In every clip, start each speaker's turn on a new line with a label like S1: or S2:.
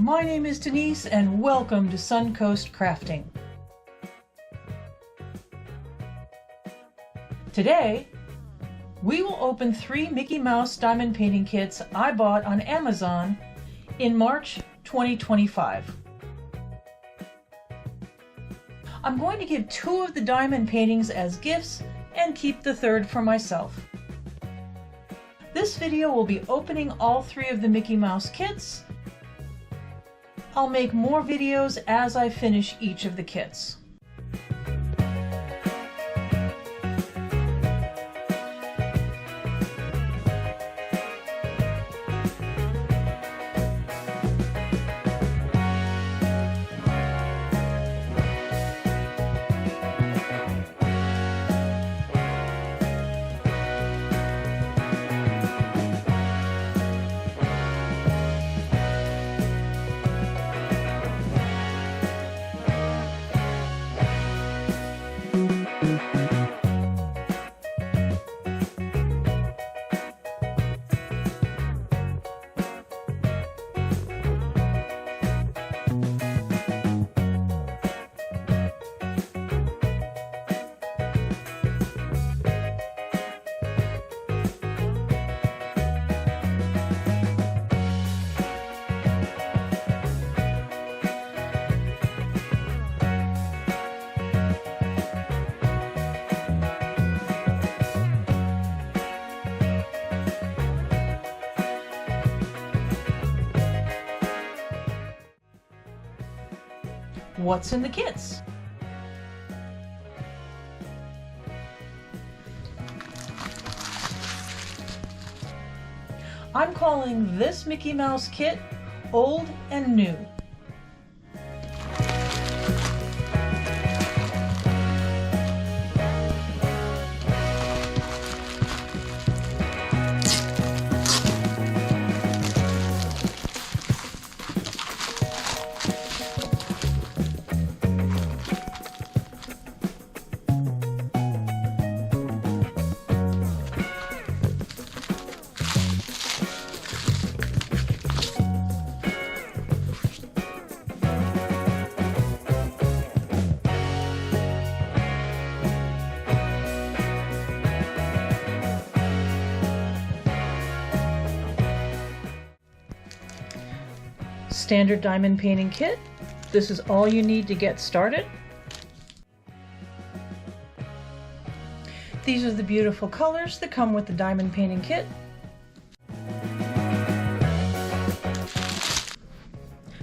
S1: My name is Denise and welcome to Suncoast Crafting. Today, we will open 3 Mickey Mouse diamond painting kits I bought on Amazon in March 2025. I'm going to give 2 of the diamond paintings as gifts and keep the 3rd for myself. This video will be opening all 3 of the Mickey Mouse kits. I'll make more videos as I finish each of the kits. What's in the kits? I'm calling this Mickey Mouse kit Old and New. Standard diamond painting kit. This is all you need to get started. These are the beautiful colors that come with the diamond painting kit.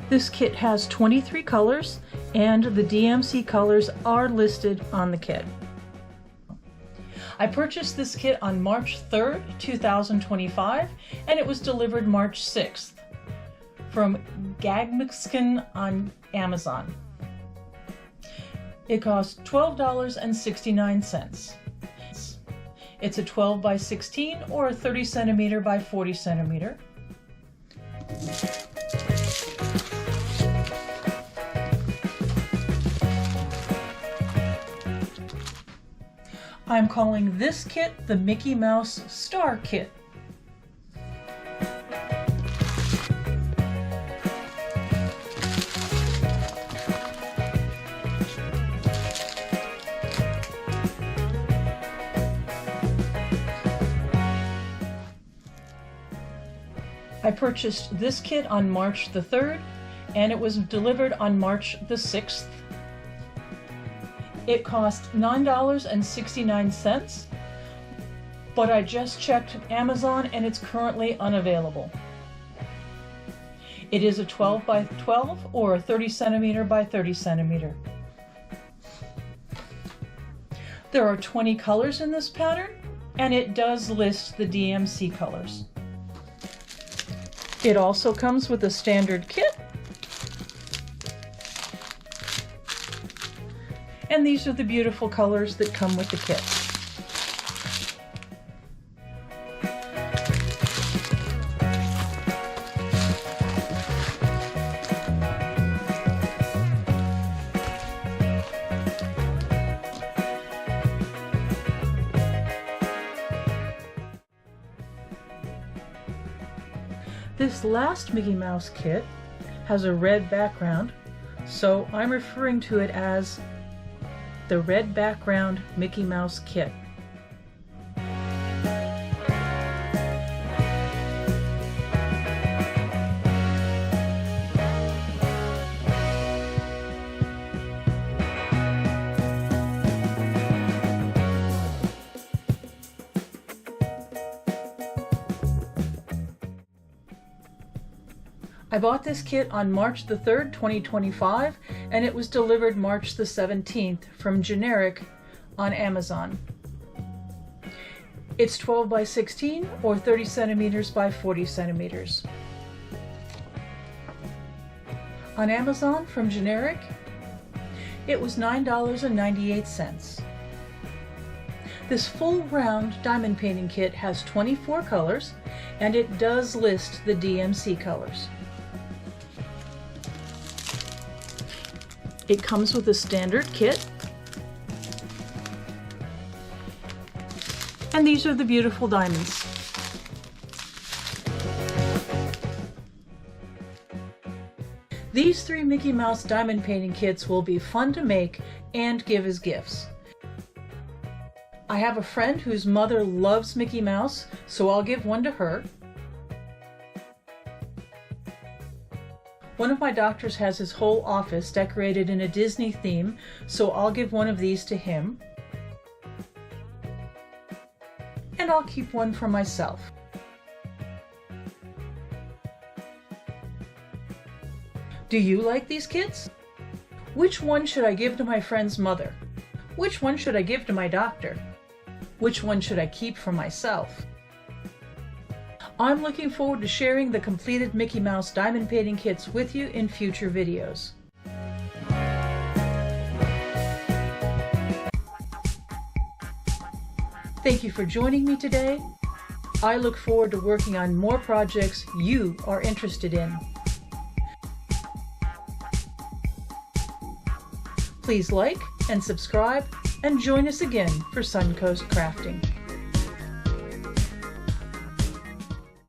S1: This kit has 23 colors and the DMC colors are listed on the kit. I purchased this kit on March 3rd, 2025 and it was delivered March 6th. From Gagmixkin on Amazon. It cost $12.69. It's a 12 by 16 or a 30 centimeter by 40 centimeter. I'm calling this kit the Mickey Mouse Star Kit. I purchased this kit on March the 3rd and it was delivered on March the 6th. It cost $9.69, but I just checked Amazon and it's currently unavailable. It is a 12 by 12 or a 30 centimeter by 30 centimeter. There are 20 colors in this pattern and it does list the DMC colors. It also comes with a standard kit. And these are the beautiful colors that come with the kit. This last Mickey Mouse kit has a red background, so I'm referring to it as the Red Background Mickey Mouse Kit. I bought this kit on March the 3rd, 2025, and it was delivered March the 17th from Generic on Amazon. It's 12 by 16 or 30 centimeters by 40 centimeters. On Amazon from Generic, it was $9.98. This full round diamond painting kit has 24 colors, and it does list the DMC colors. It comes with a standard kit, and these are the beautiful diamonds. These 3 Mickey Mouse diamond painting kits will be fun to make and give as gifts. I have a friend whose mother loves Mickey Mouse, so I'll give one to her. One of my doctors has his whole office decorated in a Disney theme, so I'll give one of these to him. And I'll keep one for myself. Do you like these kits? Which one should I give to my friend's mother? Which one should I give to my doctor? Which one should I keep for myself? I'm looking forward to sharing the completed Mickey Mouse diamond painting kits with you in future videos. Thank you for joining me today. I look forward to working on more projects you are interested in. Please like and subscribe and join us again for Suncoast Crafting.